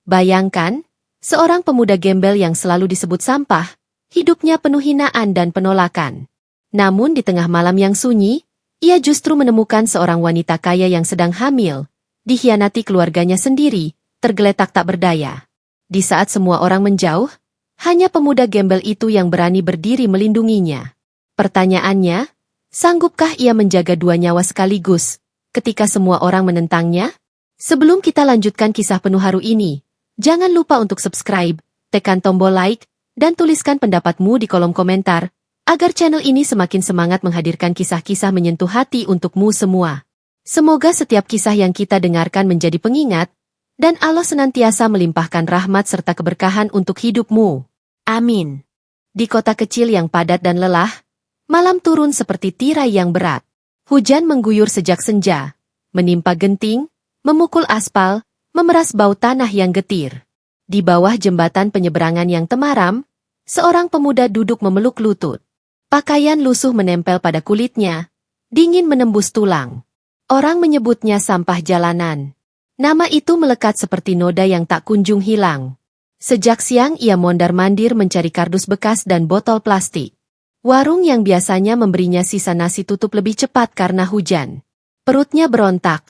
Bayangkan, seorang pemuda gembel yang selalu disebut sampah, hidupnya penuh hinaan dan penolakan. Namun di tengah malam yang sunyi, ia justru menemukan seorang wanita kaya yang sedang hamil, dikhianati keluarganya sendiri, tergeletak tak berdaya. Di saat semua orang menjauh, hanya pemuda gembel itu yang berani berdiri melindunginya. Pertanyaannya, sanggupkah ia menjaga dua nyawa sekaligus, ketika semua orang menentangnya? Sebelum kita lanjutkan kisah penuh haru ini, jangan lupa untuk subscribe, tekan tombol like, dan tuliskan pendapatmu di kolom komentar, agar channel ini semakin semangat menghadirkan kisah-kisah menyentuh hati untukmu semua. Semoga setiap kisah yang kita dengarkan menjadi pengingat, dan Allah senantiasa melimpahkan rahmat serta keberkahan untuk hidupmu. Amin. Di kota kecil yang padat dan lelah, malam turun seperti tirai yang berat. Hujan mengguyur sejak senja, menimpa genting, memukul aspal, memeras bau tanah yang getir. Di bawah jembatan penyeberangan yang temaram, seorang pemuda duduk memeluk lutut. Pakaian lusuh menempel pada kulitnya, dingin menembus tulang. Orang menyebutnya sampah jalanan. Nama itu melekat seperti noda yang tak kunjung hilang. Sejak siang ia mondar-mandir mencari kardus bekas dan botol plastik. Warung yang biasanya memberinya sisa nasi tutup lebih cepat karena hujan. Perutnya berontak.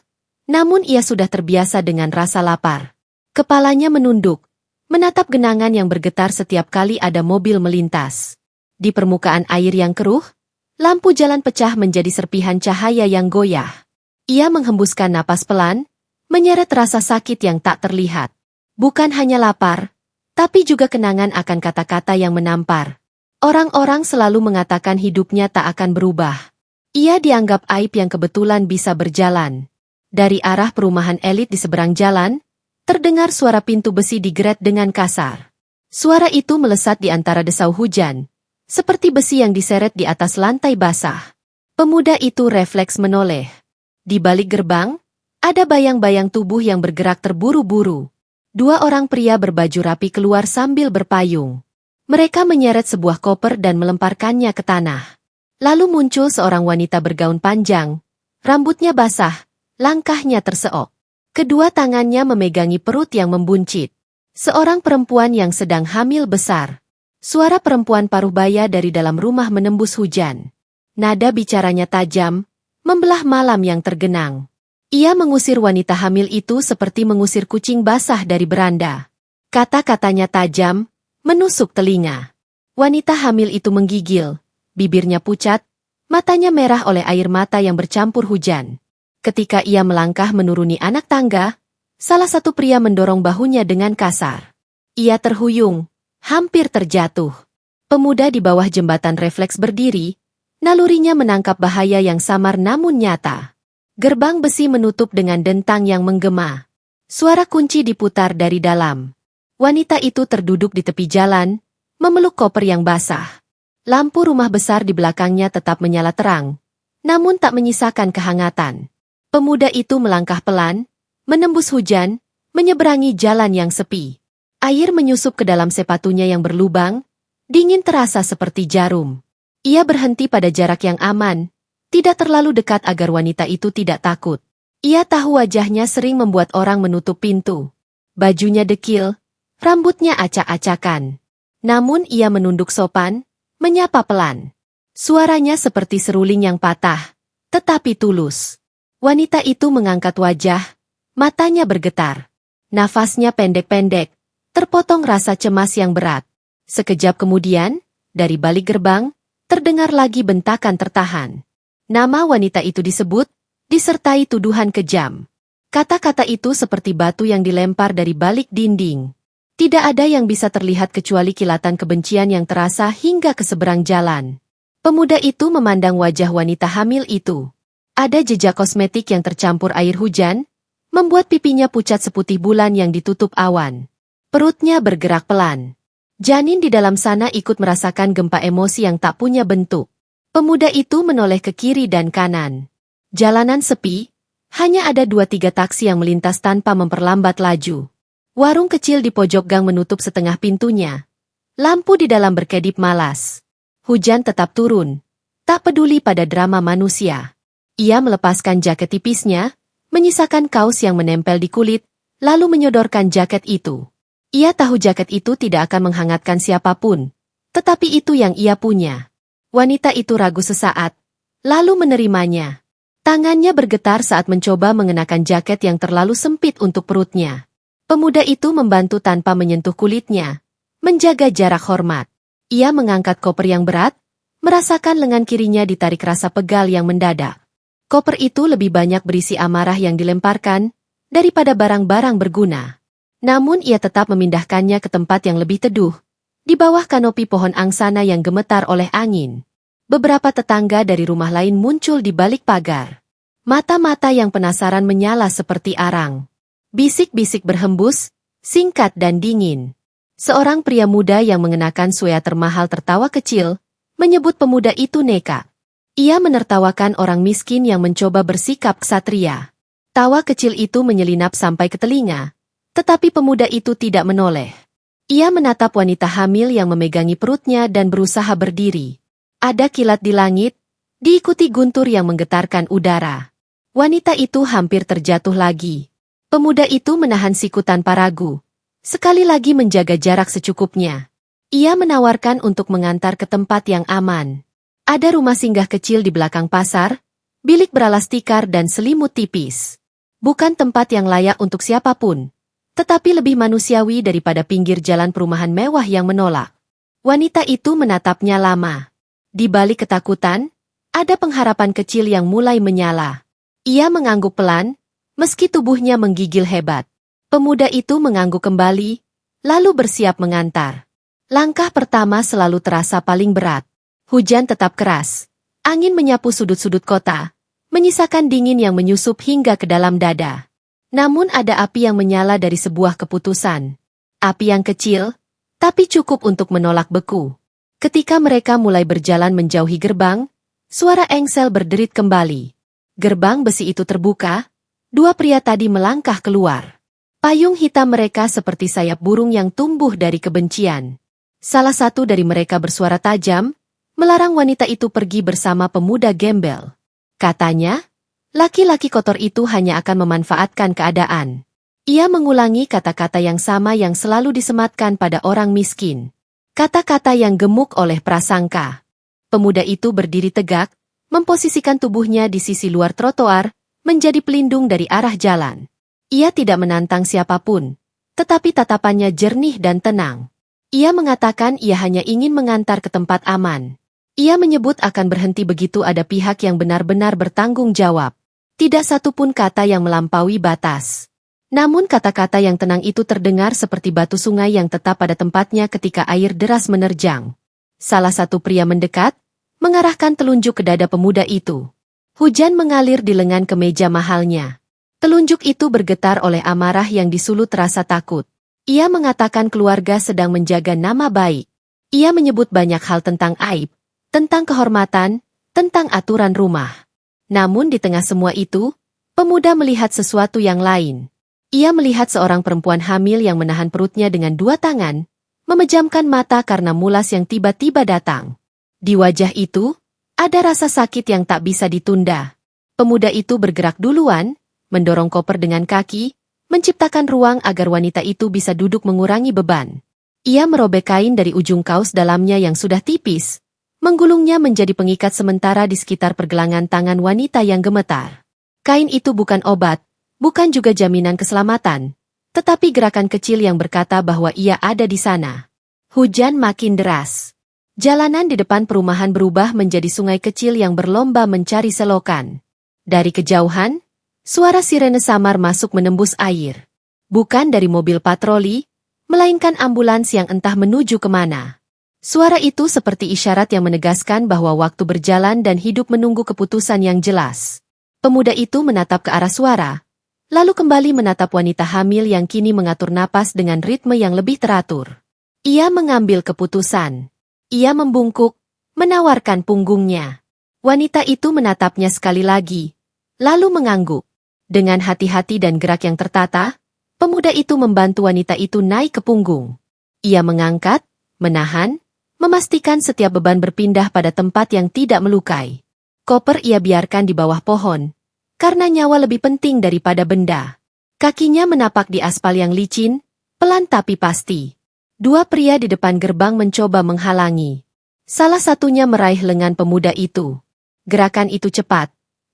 Namun ia sudah terbiasa dengan rasa lapar. Kepalanya menunduk, menatap genangan yang bergetar setiap kali ada mobil melintas. Di permukaan air yang keruh, lampu jalan pecah menjadi serpihan cahaya yang goyah. Ia menghembuskan napas pelan, menyeret rasa sakit yang tak terlihat. Bukan hanya lapar, tapi juga kenangan akan kata-kata yang menampar. Orang-orang selalu mengatakan hidupnya tak akan berubah. Ia dianggap aib yang kebetulan bisa berjalan. Dari arah perumahan elit di seberang jalan, terdengar suara pintu besi digeret dengan kasar. Suara itu melesat di antara desau hujan, seperti besi yang diseret di atas lantai basah. Pemuda itu refleks menoleh. Di balik gerbang, ada bayang-bayang tubuh yang bergerak terburu-buru. Dua orang pria berbaju rapi keluar sambil berpayung. Mereka menyeret sebuah koper dan melemparkannya ke tanah. Lalu muncul seorang wanita bergaun panjang, rambutnya basah, langkahnya terseok. Kedua tangannya memegangi perut yang membuncit. Seorang perempuan yang sedang hamil besar. Suara perempuan paruh baya dari dalam rumah menembus hujan. Nada bicaranya tajam, membelah malam yang tergenang. Ia mengusir wanita hamil itu seperti mengusir kucing basah dari beranda. Kata-katanya tajam, menusuk telinga. Wanita hamil itu menggigil, bibirnya pucat, matanya merah oleh air mata yang bercampur hujan. Ketika ia melangkah menuruni anak tangga, salah satu pria mendorong bahunya dengan kasar. Ia terhuyung, hampir terjatuh. Pemuda di bawah jembatan refleks berdiri, nalurinya menangkap bahaya yang samar namun nyata. Gerbang besi menutup dengan dentang yang menggema. Suara kunci diputar dari dalam. Wanita itu terduduk di tepi jalan, memeluk koper yang basah. Lampu rumah besar di belakangnya tetap menyala terang, namun tak menyisakan kehangatan. Pemuda itu melangkah pelan, menembus hujan, menyeberangi jalan yang sepi. Air menyusup ke dalam sepatunya yang berlubang, dingin terasa seperti jarum. Ia berhenti pada jarak yang aman, tidak terlalu dekat agar wanita itu tidak takut. Ia tahu wajahnya sering membuat orang menutup pintu. Bajunya dekil, rambutnya acak-acakan. Namun ia menunduk sopan, menyapa pelan. Suaranya seperti seruling yang patah, tetapi tulus. Wanita itu mengangkat wajah, matanya bergetar. Nafasnya pendek-pendek, terpotong rasa cemas yang berat. Sekejap kemudian, dari balik gerbang, terdengar lagi bentakan tertahan. Nama wanita itu disebut, disertai tuduhan kejam. Kata-kata itu seperti batu yang dilempar dari balik dinding. Tidak ada yang bisa terlihat kecuali kilatan kebencian yang terasa hingga ke seberang jalan. Pemuda itu memandang wajah wanita hamil itu. Ada jejak kosmetik yang tercampur air hujan, membuat pipinya pucat seputih bulan yang ditutup awan. Perutnya bergerak pelan. Janin di dalam sana ikut merasakan gempa emosi yang tak punya bentuk. Pemuda itu menoleh ke kiri dan kanan. Jalanan sepi, hanya ada 2-3 taksi yang melintas tanpa memperlambat laju. Warung kecil di pojok gang menutup setengah pintunya. Lampu di dalam berkedip malas. Hujan tetap turun, tak peduli pada drama manusia. Ia melepaskan jaket tipisnya, menyisakan kaos yang menempel di kulit, lalu menyodorkan jaket itu. Ia tahu jaket itu tidak akan menghangatkan siapapun, tetapi itu yang ia punya. Wanita itu ragu sesaat, lalu menerimanya. Tangannya bergetar saat mencoba mengenakan jaket yang terlalu sempit untuk perutnya. Pemuda itu membantu tanpa menyentuh kulitnya, menjaga jarak hormat. Ia mengangkat koper yang berat, merasakan lengan kirinya ditarik rasa pegal yang mendadak. Koper itu lebih banyak berisi amarah yang dilemparkan, daripada barang-barang berguna. Namun ia tetap memindahkannya ke tempat yang lebih teduh, di bawah kanopi pohon angsana yang gemetar oleh angin. Beberapa tetangga dari rumah lain muncul di balik pagar. Mata-mata yang penasaran menyala seperti arang. Bisik-bisik berhembus, singkat dan dingin. Seorang pria muda yang mengenakan sweater mahal tertawa kecil, menyebut pemuda itu Neka. Ia menertawakan orang miskin yang mencoba bersikap ksatria. Tawa kecil itu menyelinap sampai ke telinga, tetapi pemuda itu tidak menoleh. Ia menatap wanita hamil yang memegangi perutnya dan berusaha berdiri. Ada kilat di langit, diikuti guntur yang menggetarkan udara. Wanita itu hampir terjatuh lagi. Pemuda itu menahan siku tanpa ragu. Sekali lagi menjaga jarak secukupnya. Ia menawarkan untuk mengantar ke tempat yang aman. Ada rumah singgah kecil di belakang pasar, bilik beralas tikar dan selimut tipis. Bukan tempat yang layak untuk siapapun, tetapi lebih manusiawi daripada pinggir jalan perumahan mewah yang menolak. Wanita itu menatapnya lama. Di balik ketakutan, ada pengharapan kecil yang mulai menyala. Ia mengangguk pelan, meski tubuhnya menggigil hebat. Pemuda itu mengangguk kembali, lalu bersiap mengantar. Langkah pertama selalu terasa paling berat. Hujan tetap keras. Angin menyapu sudut-sudut kota, menyisakan dingin yang menyusup hingga ke dalam dada. Namun ada api yang menyala dari sebuah keputusan. Api yang kecil, tapi cukup untuk menolak beku. Ketika mereka mulai berjalan menjauhi gerbang, suara engsel berderit kembali. Gerbang besi itu terbuka, dua pria tadi melangkah keluar. Payung hitam mereka seperti sayap burung yang tumbuh dari kebencian. Salah satu dari mereka bersuara tajam, melarang wanita itu pergi bersama pemuda gembel. Katanya, laki-laki kotor itu hanya akan memanfaatkan keadaan. Ia mengulangi kata-kata yang sama yang selalu disematkan pada orang miskin. Kata-kata yang gemuk oleh prasangka. Pemuda itu berdiri tegak, memposisikan tubuhnya di sisi luar trotoar, menjadi pelindung dari arah jalan. Ia tidak menantang siapapun, tetapi tatapannya jernih dan tenang. Ia mengatakan ia hanya ingin mengantar ke tempat aman. Ia menyebut akan berhenti begitu ada pihak yang benar-benar bertanggung jawab. Tidak satu pun kata yang melampaui batas. Namun kata-kata yang tenang itu terdengar seperti batu sungai yang tetap pada tempatnya ketika air deras menerjang. Salah satu pria mendekat, mengarahkan telunjuk ke dada pemuda itu. Hujan mengalir di lengan kemeja mahalnya. Telunjuk itu bergetar oleh amarah yang disulut rasa takut. Ia mengatakan keluarga sedang menjaga nama baik. Ia menyebut banyak hal tentang aib, tentang kehormatan, tentang aturan rumah. Namun di tengah semua itu, pemuda melihat sesuatu yang lain. Ia melihat seorang perempuan hamil yang menahan perutnya dengan dua tangan, memejamkan mata karena mulas yang tiba-tiba datang. Di wajah itu, ada rasa sakit yang tak bisa ditunda. Pemuda itu bergerak duluan, mendorong koper dengan kaki, menciptakan ruang agar wanita itu bisa duduk mengurangi beban. Ia merobek kain dari ujung kaos dalamnya yang sudah tipis, menggulungnya menjadi pengikat sementara di sekitar pergelangan tangan wanita yang gemetar. Kain itu bukan obat, bukan juga jaminan keselamatan, tetapi gerakan kecil yang berkata bahwa ia ada di sana. Hujan makin deras. Jalanan di depan perumahan berubah menjadi sungai kecil yang berlomba mencari selokan. Dari kejauhan, suara sirene samar masuk menembus air. Bukan dari mobil patroli, melainkan ambulans yang entah menuju kemana. Suara itu seperti isyarat yang menegaskan bahwa waktu berjalan dan hidup menunggu keputusan yang jelas. Pemuda itu menatap ke arah suara, lalu kembali menatap wanita hamil yang kini mengatur napas dengan ritme yang lebih teratur. Ia mengambil keputusan. Ia membungkuk, menawarkan punggungnya. Wanita itu menatapnya sekali lagi, lalu mengangguk. Dengan hati-hati dan gerak yang tertata, pemuda itu membantu wanita itu naik ke punggung. Ia mengangkat, menahan, memastikan setiap beban berpindah pada tempat yang tidak melukai. Koper ia biarkan di bawah pohon, karena nyawa lebih penting daripada benda. Kakinya menapak di aspal yang licin, pelan tapi pasti. Dua pria di depan gerbang mencoba menghalangi. Salah satunya meraih lengan pemuda itu. Gerakan itu cepat.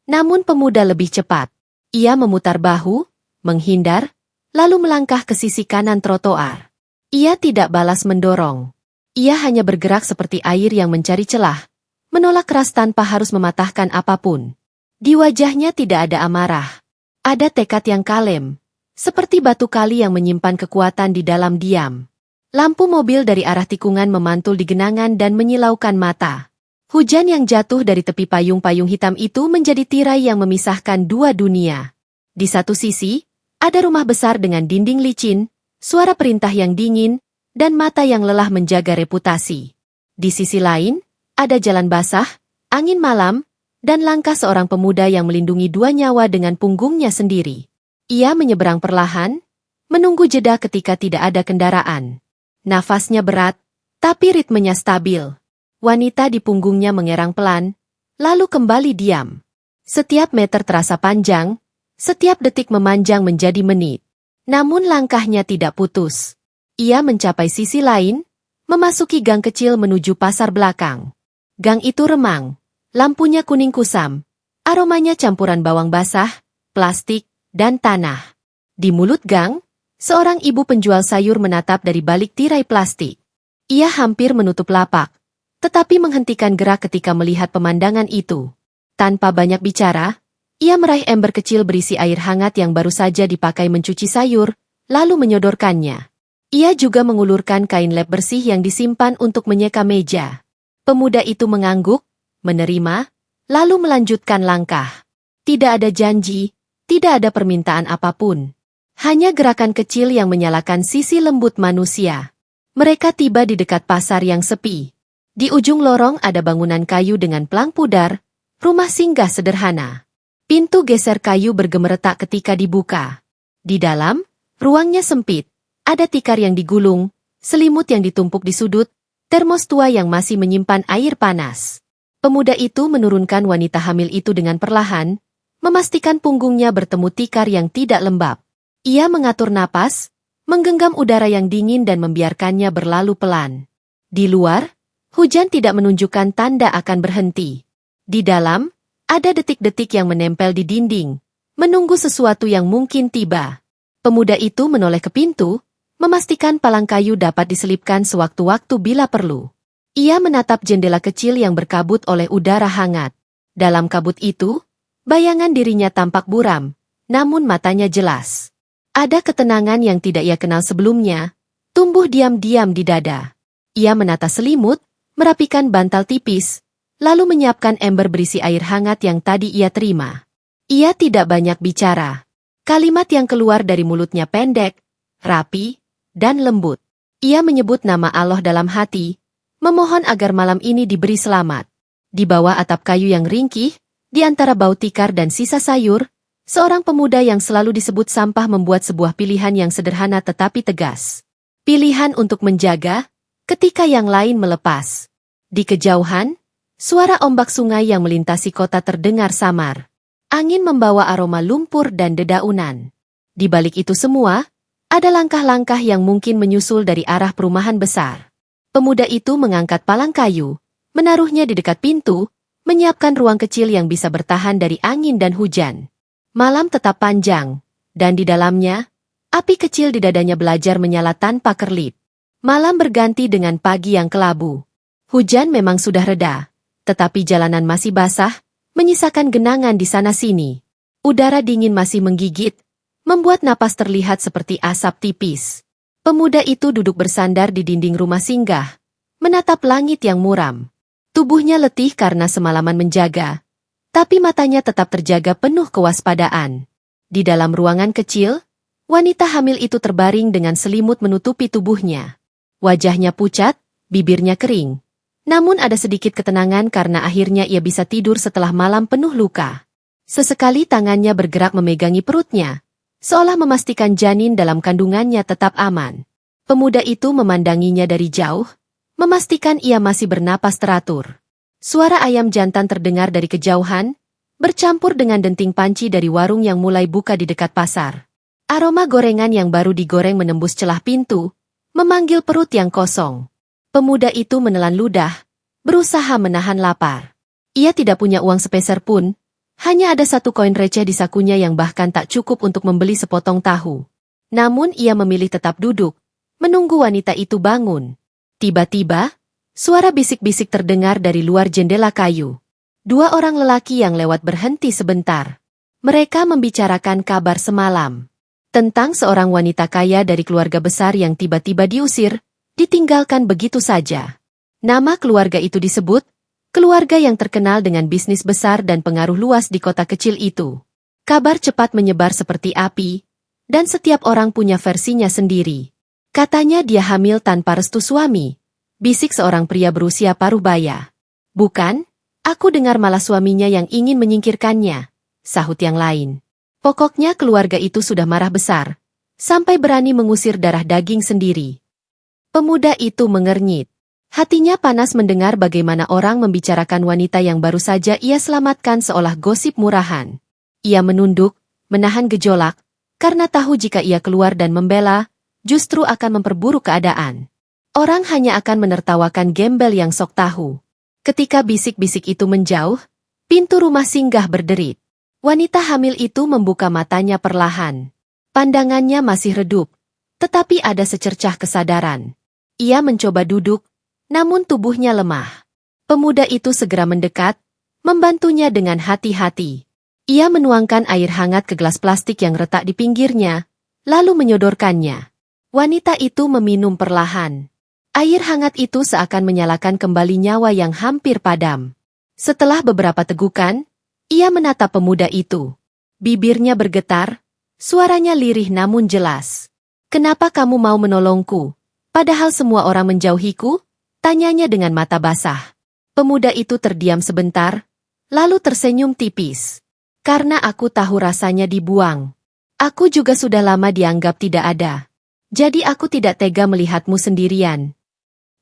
Namun pemuda lebih cepat. Ia memutar bahu, menghindar, lalu melangkah ke sisi kanan trotoar. Ia tidak balas mendorong. Ia hanya bergerak seperti air yang mencari celah, menolak keras tanpa harus mematahkan apapun. Di wajahnya tidak ada amarah. Ada tekad yang kalem, seperti batu kali yang menyimpan kekuatan di dalam diam. Lampu mobil dari arah tikungan memantul di genangan dan menyilaukan mata. Hujan yang jatuh dari tepi payung-payung hitam itu menjadi tirai yang memisahkan dua dunia. Di satu sisi, ada rumah besar dengan dinding licin, suara perintah yang dingin, dan mata yang lelah menjaga reputasi. Di sisi lain, ada jalan basah, angin malam, dan langkah seorang pemuda yang melindungi dua nyawa dengan punggungnya sendiri. Ia menyeberang perlahan, menunggu jeda ketika tidak ada kendaraan. Nafasnya berat, tapi ritmenya stabil. Wanita di punggungnya mengerang pelan, lalu kembali diam. Setiap meter terasa panjang, setiap detik memanjang menjadi menit. Namun langkahnya tidak putus. Ia mencapai sisi lain, memasuki gang kecil menuju pasar belakang. Gang itu remang, lampunya kuning kusam, aromanya campuran bawang basah, plastik, dan tanah. Di mulut gang, seorang ibu penjual sayur menatap dari balik tirai plastik. Ia hampir menutup lapak, tetapi menghentikan gerak ketika melihat pemandangan itu. Tanpa banyak bicara, ia meraih ember kecil berisi air hangat yang baru saja dipakai mencuci sayur, lalu menyodorkannya. Ia juga mengulurkan kain lap bersih yang disimpan untuk menyeka meja. Pemuda itu mengangguk, menerima, lalu melanjutkan langkah. Tidak ada janji, tidak ada permintaan apapun. Hanya gerakan kecil yang menyalakan sisi lembut manusia. Mereka tiba di dekat pasar yang sepi. Di ujung lorong ada bangunan kayu dengan pelang pudar, rumah singgah sederhana. Pintu geser kayu bergemeretak ketika dibuka. Di dalam, ruangnya sempit. Ada tikar yang digulung, selimut yang ditumpuk di sudut, termos tua yang masih menyimpan air panas. Pemuda itu menurunkan wanita hamil itu dengan perlahan, memastikan punggungnya bertemu tikar yang tidak lembab. Ia mengatur napas, menggenggam udara yang dingin dan membiarkannya berlalu pelan. Di luar, hujan tidak menunjukkan tanda akan berhenti. Di dalam, ada detik-detik yang menempel di dinding, menunggu sesuatu yang mungkin tiba. Pemuda itu menoleh ke pintu, memastikan palang kayu dapat diselipkan sewaktu-waktu bila perlu. Ia menatap jendela kecil yang berkabut oleh udara hangat. Dalam kabut itu, bayangan dirinya tampak buram, namun matanya jelas. Ada ketenangan yang tidak ia kenal sebelumnya, tumbuh diam-diam di dada. Ia menata selimut, merapikan bantal tipis, lalu menyiapkan ember berisi air hangat yang tadi ia terima. Ia tidak banyak bicara. Kalimat yang keluar dari mulutnya pendek, rapi, dan lembut. Ia menyebut nama Allah dalam hati, memohon agar malam ini diberi selamat. Di bawah atap kayu yang ringkih, di antara bau tikar dan sisa sayur, seorang pemuda yang selalu disebut sampah membuat sebuah pilihan yang sederhana tetapi tegas. Pilihan untuk menjaga, ketika yang lain melepas. Di kejauhan, suara ombak sungai yang melintasi kota terdengar samar. Angin membawa aroma lumpur dan dedaunan. Di balik itu semua, ada langkah-langkah yang mungkin menyusul dari arah perumahan besar. Pemuda itu mengangkat palang kayu, menaruhnya di dekat pintu, menyiapkan ruang kecil yang bisa bertahan dari angin dan hujan. Malam tetap panjang, dan di dalamnya, api kecil di dadanya belajar menyala tanpa kerlip. Malam berganti dengan pagi yang kelabu. Hujan memang sudah reda, tetapi jalanan masih basah, menyisakan genangan di sana-sini. Udara dingin masih menggigit, membuat napas terlihat seperti asap tipis. Pemuda itu duduk bersandar di dinding rumah singgah, menatap langit yang muram. Tubuhnya letih karena semalaman menjaga, tapi matanya tetap terjaga penuh kewaspadaan. Di dalam ruangan kecil, wanita hamil itu terbaring dengan selimut menutupi tubuhnya. Wajahnya pucat, bibirnya kering. Namun ada sedikit ketenangan karena akhirnya ia bisa tidur setelah malam penuh luka. Sesekali tangannya bergerak memegangi perutnya, seolah memastikan janin dalam kandungannya tetap aman. Pemuda itu memandanginya dari jauh, memastikan ia masih bernapas teratur. Suara ayam jantan terdengar dari kejauhan, bercampur dengan denting panci dari warung yang mulai buka di dekat pasar. Aroma gorengan yang baru digoreng menembus celah pintu, memanggil perut yang kosong. Pemuda itu menelan ludah, berusaha menahan lapar. Ia tidak punya uang sepeser pun, hanya ada 1 koin receh di sakunya yang bahkan tak cukup untuk membeli sepotong tahu. Namun ia memilih tetap duduk, menunggu wanita itu bangun. Tiba-tiba, suara bisik-bisik terdengar dari luar jendela kayu. 2 orang lelaki yang lewat berhenti sebentar. Mereka membicarakan kabar semalam. Tentang seorang wanita kaya dari keluarga besar yang tiba-tiba diusir, ditinggalkan begitu saja. Nama keluarga itu disebut, keluarga yang terkenal dengan bisnis besar dan pengaruh luas di kota kecil itu. Kabar cepat menyebar seperti api, dan setiap orang punya versinya sendiri. Katanya dia hamil tanpa restu suami, bisik seorang pria berusia paruh baya. Bukan, aku dengar malah suaminya yang ingin menyingkirkannya, sahut yang lain. Pokoknya keluarga itu sudah marah besar, sampai berani mengusir darah daging sendiri. Pemuda itu mengernyit. Hatinya panas mendengar bagaimana orang membicarakan wanita yang baru saja ia selamatkan seolah gosip murahan. Ia menunduk, menahan gejolak, karena tahu jika ia keluar dan membela, justru akan memperburuk keadaan. Orang hanya akan menertawakan gembel yang sok tahu. Ketika bisik-bisik itu menjauh, pintu rumah singgah berderit. Wanita hamil itu membuka matanya perlahan. Pandangannya masih redup, tetapi ada secercah kesadaran. Ia mencoba duduk, namun tubuhnya lemah. Pemuda itu segera mendekat, membantunya dengan hati-hati. Ia menuangkan air hangat ke gelas plastik yang retak di pinggirnya, lalu menyodorkannya. Wanita itu meminum perlahan. Air hangat itu seakan menyalakan kembali nyawa yang hampir padam. Setelah beberapa tegukan, ia menatap pemuda itu. Bibirnya bergetar, suaranya lirih namun jelas. "Kenapa kamu mau menolongku, padahal semua orang menjauhiku?" tanyanya dengan mata basah. Pemuda itu terdiam sebentar, lalu tersenyum tipis. "Karena aku tahu rasanya dibuang. Aku juga sudah lama dianggap tidak ada. Jadi aku tidak tega melihatmu sendirian."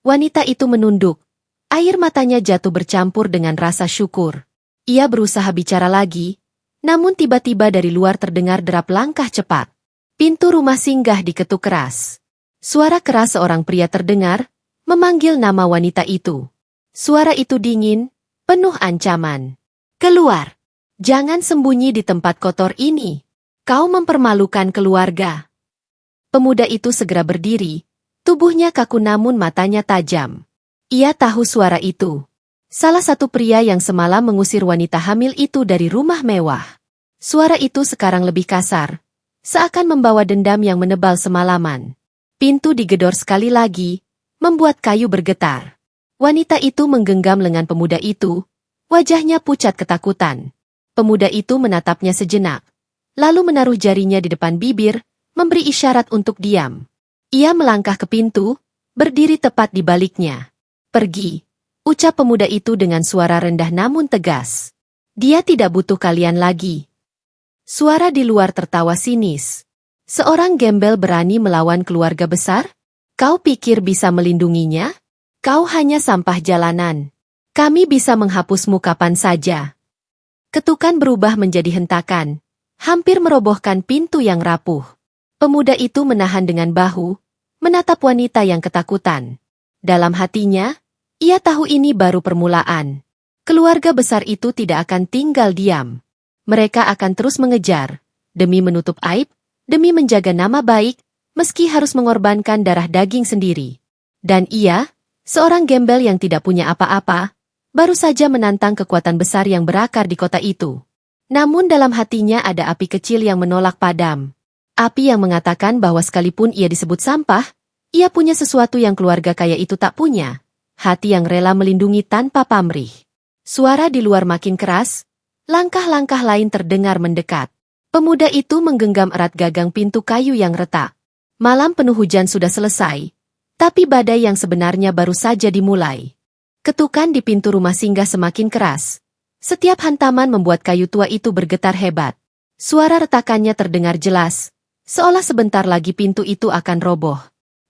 Wanita itu menunduk. Air matanya jatuh bercampur dengan rasa syukur. Ia berusaha bicara lagi, namun tiba-tiba dari luar terdengar derap langkah cepat. Pintu rumah singgah diketuk keras. Suara keras seorang pria terdengar, memanggil nama wanita itu. Suara itu dingin, penuh ancaman. "Keluar! Jangan sembunyi di tempat kotor ini. Kau mempermalukan keluarga." Pemuda itu segera berdiri, tubuhnya kaku namun matanya tajam. Ia tahu suara itu. Salah satu pria yang semalam mengusir wanita hamil itu dari rumah mewah. Suara itu sekarang lebih kasar, seakan membawa dendam yang menebal semalaman. Pintu digedor sekali lagi, membuat kayu bergetar. Wanita itu menggenggam lengan pemuda itu, wajahnya pucat ketakutan. Pemuda itu menatapnya sejenak, lalu menaruh jarinya di depan bibir, memberi isyarat untuk diam. Ia melangkah ke pintu, berdiri tepat di baliknya. "Pergi," ucap pemuda itu dengan suara rendah namun tegas. "Dia tidak butuh kalian lagi." Suara di luar tertawa sinis. "Seorang gembel berani melawan keluarga besar? Kau pikir bisa melindunginya? Kau hanya sampah jalanan. Kami bisa menghapusmu kapan saja." Ketukan berubah menjadi hentakan, hampir merobohkan pintu yang rapuh. Pemuda itu menahan dengan bahu, menatap wanita yang ketakutan. Dalam hatinya, ia tahu ini baru permulaan. Keluarga besar itu tidak akan tinggal diam. Mereka akan terus mengejar, demi menutup aib, demi menjaga nama baik, meski harus mengorbankan darah daging sendiri. Dan ia, seorang gembel yang tidak punya apa-apa, baru saja menantang kekuatan besar yang berakar di kota itu. Namun dalam hatinya ada api kecil yang menolak padam. Api yang mengatakan bahwa sekalipun ia disebut sampah, ia punya sesuatu yang keluarga kaya itu tak punya. Hati yang rela melindungi tanpa pamrih. Suara di luar makin keras, langkah-langkah lain terdengar mendekat. Pemuda itu menggenggam erat gagang pintu kayu yang retak. Malam penuh hujan sudah selesai, tapi badai yang sebenarnya baru saja dimulai. Ketukan di pintu rumah singgah semakin keras. Setiap hantaman membuat kayu tua itu bergetar hebat. Suara retakannya terdengar jelas, seolah sebentar lagi pintu itu akan roboh.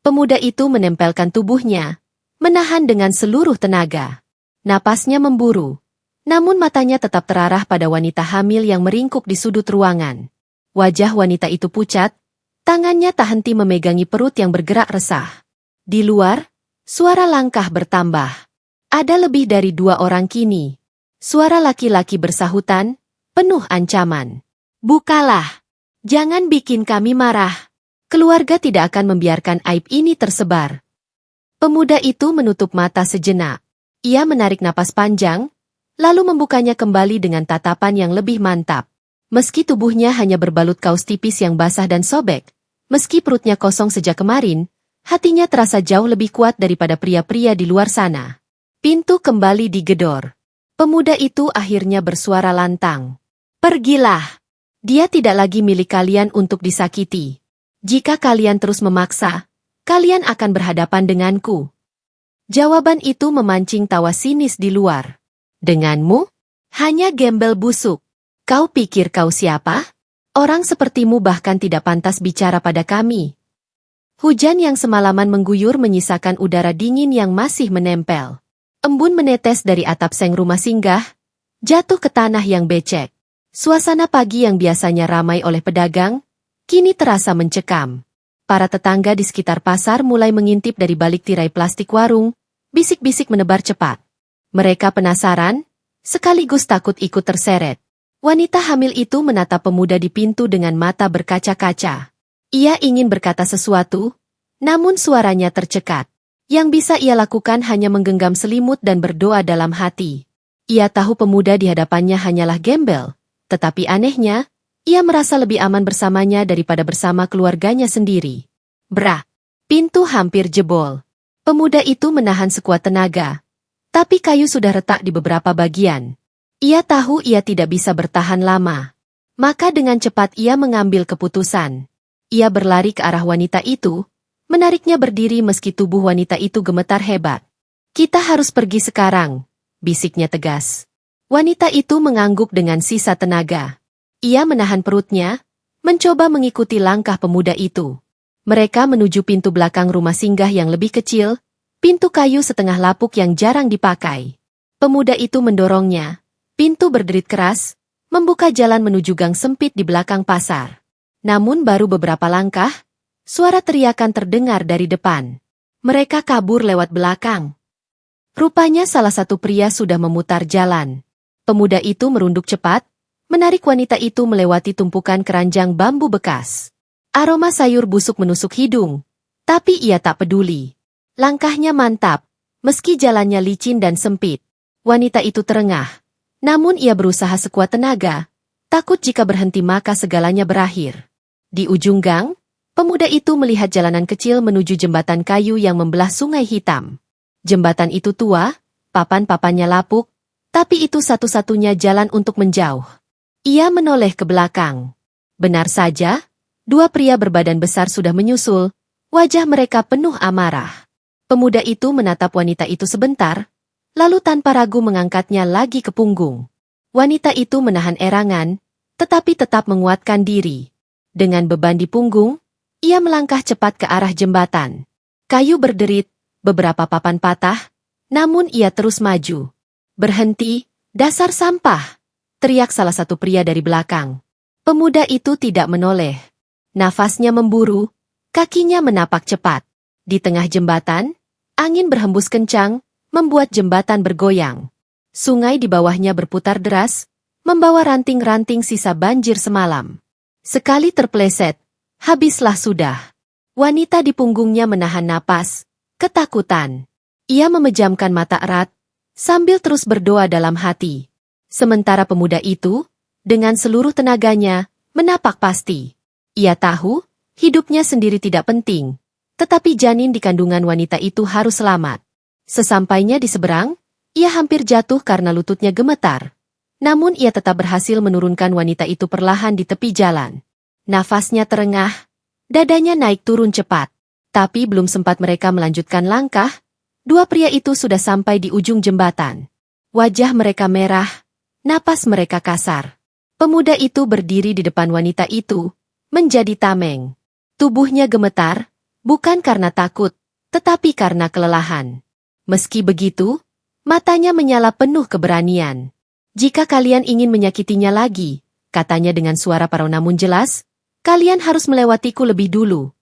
Pemuda itu menempelkan tubuhnya, menahan dengan seluruh tenaga. Napasnya memburu, namun matanya tetap terarah pada wanita hamil yang meringkuk di sudut ruangan. Wajah wanita itu pucat, Tangannya tak henti memegangi perut yang bergerak resah. Di luar, suara langkah bertambah. Ada lebih dari 2 orang kini. Suara laki-laki bersahutan, penuh ancaman. Bukalah! Jangan bikin kami marah. Keluarga tidak akan membiarkan aib ini tersebar. Pemuda itu menutup mata sejenak. Ia menarik napas panjang, lalu membukanya kembali dengan tatapan yang lebih mantap. Meski tubuhnya hanya berbalut kaos tipis yang basah dan sobek, meski perutnya kosong sejak kemarin, hatinya terasa jauh lebih kuat daripada pria-pria di luar sana. Pintu kembali digedor. Pemuda itu akhirnya bersuara lantang. Pergilah. Dia tidak lagi milik kalian untuk disakiti. Jika kalian terus memaksa, kalian akan berhadapan denganku. Jawaban itu memancing tawa sinis di luar. Denganmu? Hanya gembel busuk. Kau pikir kau siapa? Orang sepertimu bahkan tidak pantas bicara pada kami. Hujan yang semalaman mengguyur menyisakan udara dingin yang masih menempel. Embun menetes dari atap seng rumah singgah, jatuh ke tanah yang becek. Suasana pagi yang biasanya ramai oleh pedagang, kini terasa mencekam. Para tetangga di sekitar pasar mulai mengintip dari balik tirai plastik warung, bisik-bisik menebar cepat. Mereka penasaran, sekaligus takut ikut terseret. Wanita hamil itu menatap pemuda di pintu dengan mata berkaca-kaca. Ia ingin berkata sesuatu, namun suaranya tercekat. Yang bisa ia lakukan hanya menggenggam selimut dan berdoa dalam hati. Ia tahu pemuda di hadapannya hanyalah gembel, tetapi anehnya, ia merasa lebih aman bersamanya daripada bersama keluarganya sendiri. Brah! Pintu hampir jebol. Pemuda itu menahan sekuat tenaga, tapi kayu sudah retak di beberapa bagian. Ia tahu ia tidak bisa bertahan lama. Maka dengan cepat ia mengambil keputusan. Ia berlari ke arah wanita itu, menariknya berdiri meski tubuh wanita itu gemetar hebat. Kita harus pergi sekarang, bisiknya tegas. Wanita itu mengangguk dengan sisa tenaga. Ia menahan perutnya, mencoba mengikuti langkah pemuda itu. Mereka menuju pintu belakang rumah singgah yang lebih kecil, pintu kayu setengah lapuk yang jarang dipakai. Pemuda itu mendorongnya. Pintu berderit keras, membuka jalan menuju gang sempit di belakang pasar. Namun baru beberapa langkah, suara teriakan terdengar dari depan. Mereka kabur lewat belakang. Rupanya salah satu pria sudah memutar jalan. Pemuda itu merunduk cepat, menarik wanita itu melewati tumpukan keranjang bambu bekas. Aroma sayur busuk menusuk hidung, tapi ia tak peduli. Langkahnya mantap, meski jalannya licin dan sempit. Wanita itu terengah. Namun ia berusaha sekuat tenaga, takut jika berhenti maka segalanya berakhir. Di ujung gang, pemuda itu melihat jalanan kecil menuju jembatan kayu yang membelah sungai hitam. Jembatan itu tua, papan-papannya lapuk, tapi itu satu-satunya jalan untuk menjauh. Ia menoleh ke belakang. Benar saja, 2 pria berbadan besar sudah menyusul, wajah mereka penuh amarah. Pemuda itu menatap wanita itu sebentar, lalu tanpa ragu mengangkatnya lagi ke punggung. Wanita itu menahan erangan, tetapi tetap menguatkan diri. Dengan beban di punggung, ia melangkah cepat ke arah jembatan. Kayu berderit, beberapa papan patah, namun ia terus maju. Berhenti, dasar sampah! Teriak salah satu pria dari belakang. Pemuda itu tidak menoleh. Nafasnya memburu, kakinya menapak cepat. Di tengah jembatan, angin berhembus kencang, membuat jembatan bergoyang. Sungai di bawahnya berputar deras, membawa ranting-ranting sisa banjir semalam. Sekali terpleset, habislah sudah. Wanita di punggungnya menahan napas, ketakutan. Ia memejamkan mata erat, sambil terus berdoa dalam hati. Sementara pemuda itu, dengan seluruh tenaganya, menapak pasti. Ia tahu, hidupnya sendiri tidak penting, tetapi janin di kandungan wanita itu harus selamat. Sesampainya di seberang, ia hampir jatuh karena lututnya gemetar. Namun ia tetap berhasil menurunkan wanita itu perlahan di tepi jalan. Nafasnya terengah, dadanya naik turun cepat. Tapi belum sempat mereka melanjutkan langkah, 2 pria itu sudah sampai di ujung jembatan. Wajah mereka merah, napas mereka kasar. Pemuda itu berdiri di depan wanita itu, menjadi tameng. Tubuhnya gemetar, bukan karena takut, tetapi karena kelelahan. Meski begitu, matanya menyala penuh keberanian. Jika kalian ingin menyakitinya lagi, katanya dengan suara parau namun jelas, Kalian harus melewatiku lebih dulu.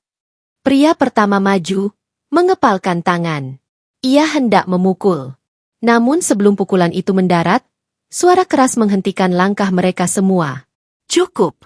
Pria pertama maju, mengepalkan tangan. Ia hendak memukul. Namun sebelum pukulan itu mendarat, suara keras menghentikan langkah mereka semua. Cukup.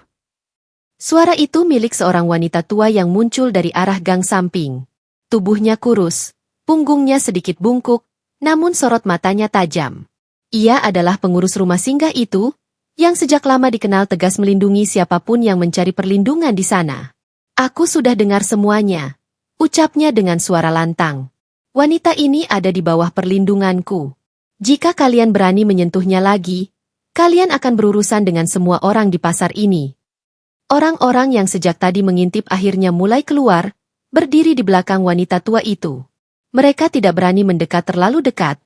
Suara itu milik seorang wanita tua yang muncul dari arah gang samping. Tubuhnya kurus, punggungnya sedikit bungkuk, namun sorot matanya tajam. Ia adalah pengurus rumah singgah itu, yang sejak lama dikenal tegas melindungi siapapun yang mencari perlindungan di sana. Aku sudah dengar semuanya, ucapnya dengan suara lantang. Wanita ini ada di bawah perlindunganku. Jika kalian berani menyentuhnya lagi, kalian akan berurusan dengan semua orang di pasar ini. Orang-orang yang sejak tadi mengintip akhirnya mulai keluar, berdiri di belakang wanita tua itu. Mereka tidak berani mendekat terlalu dekat,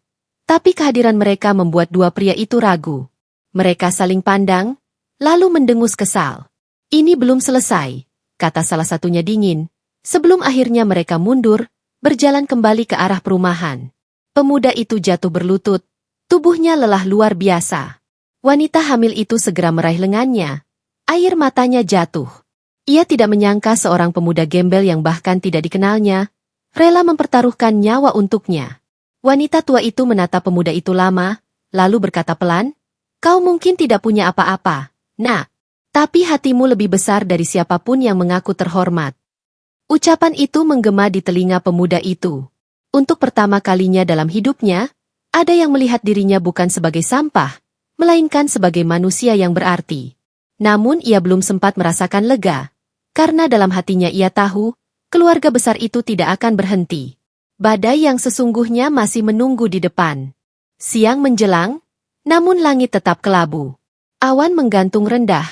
tapi kehadiran mereka membuat dua pria itu ragu. Mereka saling pandang, lalu mendengus kesal. Ini belum selesai, kata salah satunya dingin, sebelum akhirnya mereka mundur, berjalan kembali ke arah perumahan. Pemuda itu jatuh berlutut, tubuhnya lelah luar biasa. Wanita hamil itu segera meraih lengannya, air matanya jatuh. Ia tidak menyangka seorang pemuda gembel yang bahkan tidak dikenalnya, rela mempertaruhkan nyawa untuknya. Wanita tua itu menatap pemuda itu lama, lalu berkata pelan, "Kau mungkin tidak punya apa-apa, nak. Tapi hatimu lebih besar dari siapapun yang mengaku terhormat." Ucapan itu menggema di telinga pemuda itu. Untuk pertama kalinya dalam hidupnya, ada yang melihat dirinya bukan sebagai sampah, melainkan sebagai manusia yang berarti. Namun ia belum sempat merasakan lega, karena dalam hatinya ia tahu, keluarga besar itu tidak akan berhenti. Badai yang sesungguhnya masih menunggu di depan. Siang menjelang, namun langit tetap kelabu. Awan menggantung rendah,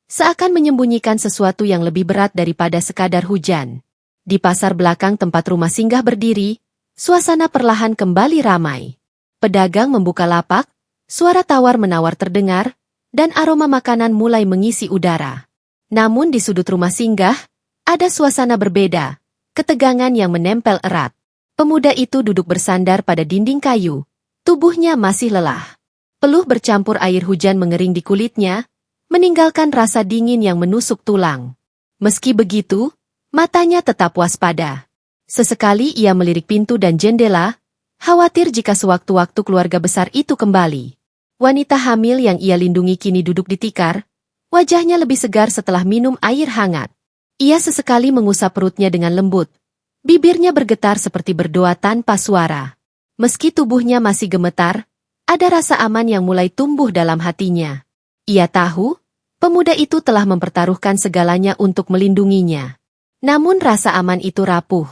seakan menyembunyikan sesuatu yang lebih berat daripada sekadar hujan. Di pasar belakang tempat rumah singgah berdiri, suasana perlahan kembali ramai. Pedagang membuka lapak, suara tawar-menawar terdengar, dan aroma makanan mulai mengisi udara. Namun di sudut rumah singgah, ada suasana berbeda, ketegangan yang menempel erat. Pemuda itu duduk bersandar pada dinding kayu, tubuhnya masih lelah. Peluh bercampur air hujan mengering di kulitnya, meninggalkan rasa dingin yang menusuk tulang. Meski begitu, matanya tetap waspada. Sesekali ia melirik pintu dan jendela, khawatir jika sewaktu-waktu keluarga besar itu kembali. Wanita hamil yang ia lindungi kini duduk di tikar, wajahnya lebih segar setelah minum air hangat. Ia sesekali mengusap perutnya dengan lembut, bibirnya bergetar seperti berdoa tanpa suara. Meski tubuhnya masih gemetar, ada rasa aman yang mulai tumbuh dalam hatinya. Ia tahu, pemuda itu telah mempertaruhkan segalanya untuk melindunginya. Namun rasa aman itu rapuh.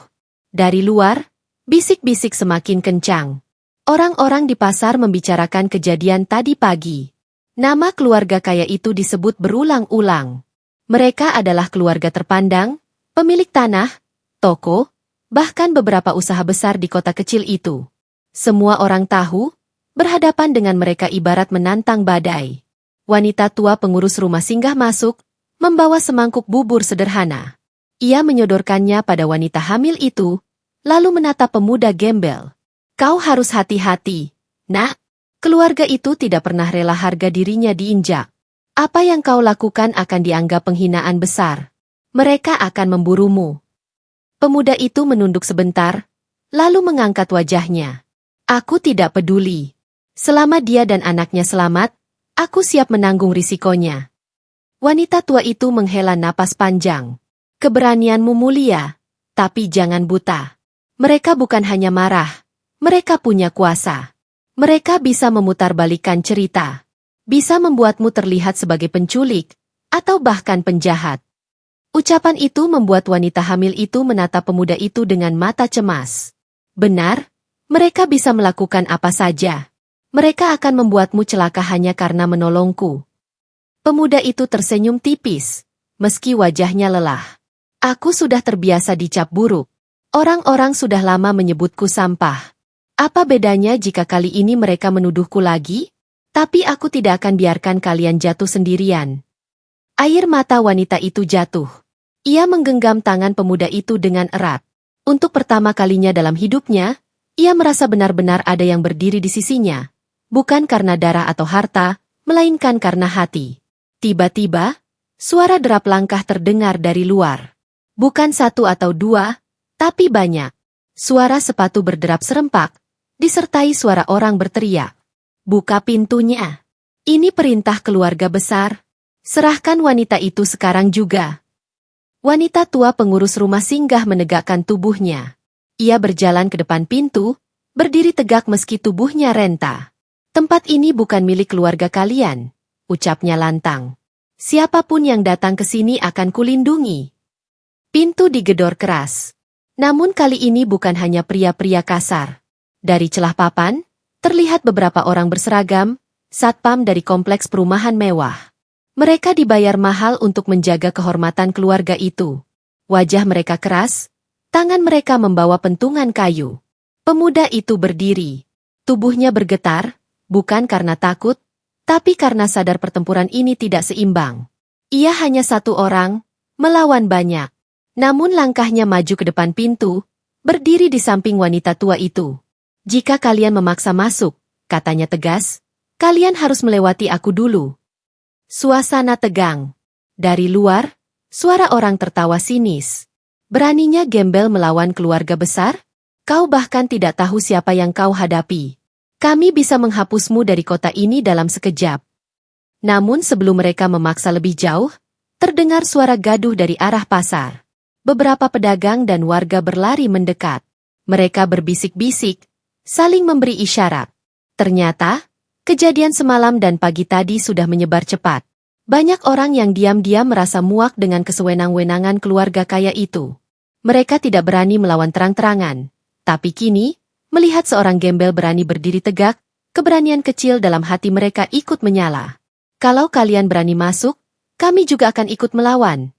Dari luar, bisik-bisik semakin kencang. Orang-orang di pasar membicarakan kejadian tadi pagi. Nama keluarga kaya itu disebut berulang-ulang. Mereka adalah keluarga terpandang, pemilik tanah, toko, bahkan beberapa usaha besar di kota kecil itu. Semua orang tahu, berhadapan dengan mereka ibarat menantang badai. Wanita tua pengurus rumah singgah masuk, membawa semangkuk bubur sederhana. Ia menyodorkannya pada wanita hamil itu, lalu menatap pemuda gembel. "Kau harus hati-hati, nak. Keluarga itu tidak pernah rela harga dirinya diinjak. Apa yang kau lakukan akan dianggap penghinaan besar. Mereka akan memburumu." Pemuda itu menunduk sebentar, lalu mengangkat wajahnya. "Aku tidak peduli. Selama dia dan anaknya selamat, aku siap menanggung risikonya." Wanita tua itu menghela napas panjang. "Keberanianmu mulia, tapi jangan buta. Mereka bukan hanya marah, mereka punya kuasa. Mereka bisa memutarbalikkan cerita. Bisa membuatmu terlihat sebagai penculik, atau bahkan penjahat." Ucapan itu membuat wanita hamil itu menatap pemuda itu dengan mata cemas. "Benar, mereka bisa melakukan apa saja. Mereka akan membuatmu celaka hanya karena menolongku." Pemuda itu tersenyum tipis, meski wajahnya lelah. "Aku sudah terbiasa dicap buruk. Orang-orang sudah lama menyebutku sampah. Apa bedanya jika kali ini mereka menuduhku lagi? Tapi aku tidak akan biarkan kalian jatuh sendirian." Air mata wanita itu jatuh. Ia menggenggam tangan pemuda itu dengan erat. Untuk pertama kalinya dalam hidupnya, ia merasa benar-benar ada yang berdiri di sisinya. Bukan karena darah atau harta, melainkan karena hati. Tiba-tiba, Suara derap langkah terdengar dari luar. Bukan satu atau dua, tapi banyak. Suara sepatu berderap serempak, disertai suara orang berteriak. Buka pintunya. Ini perintah keluarga besar. Serahkan wanita itu sekarang juga. Wanita tua pengurus rumah singgah menegakkan tubuhnya. Ia berjalan ke depan pintu, berdiri tegak meski tubuhnya renta. Tempat ini bukan milik keluarga kalian, ucapnya lantang. Siapapun yang datang ke sini akan kulindungi. Pintu digedor keras. Namun kali ini bukan hanya pria-pria kasar. Dari celah papan, terlihat beberapa orang berseragam, satpam dari kompleks perumahan mewah. Mereka dibayar mahal untuk menjaga kehormatan keluarga itu. Wajah mereka keras, tangan mereka membawa pentungan kayu. Pemuda itu berdiri. Tubuhnya bergetar, bukan karena takut, tapi karena sadar pertempuran ini tidak seimbang. Ia hanya satu orang, melawan banyak. Namun langkahnya maju ke depan pintu, berdiri di samping wanita tua itu. Jika kalian memaksa masuk, katanya tegas, kalian harus melewati aku dulu. Suasana tegang. Dari luar, suara orang tertawa sinis. Beraninya gembel melawan keluarga besar? Kau bahkan tidak tahu siapa yang kau hadapi. Kami bisa menghapusmu dari kota ini dalam sekejap. Namun sebelum mereka memaksa lebih jauh, terdengar suara gaduh dari arah pasar. Beberapa pedagang dan warga berlari mendekat. Mereka berbisik-bisik, saling memberi isyarat. Ternyata, kejadian semalam dan pagi tadi sudah menyebar cepat. Banyak orang yang diam-diam merasa muak dengan kesewenang-wenangan keluarga kaya itu. Mereka tidak berani melawan terang-terangan. Tapi kini, melihat seorang gembel berani berdiri tegak, keberanian kecil dalam hati mereka ikut menyala. Kalau kalian berani masuk, kami juga akan ikut melawan,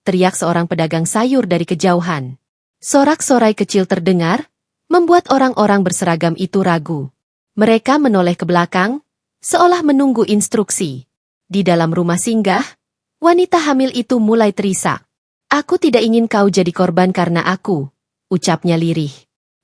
teriak seorang pedagang sayur dari kejauhan. Sorak-sorai kecil terdengar, membuat orang-orang berseragam itu ragu. Mereka menoleh ke belakang, seolah menunggu instruksi. Di dalam rumah singgah, wanita hamil itu mulai terisak. Aku tidak ingin kau jadi korban karena aku, ucapnya lirih.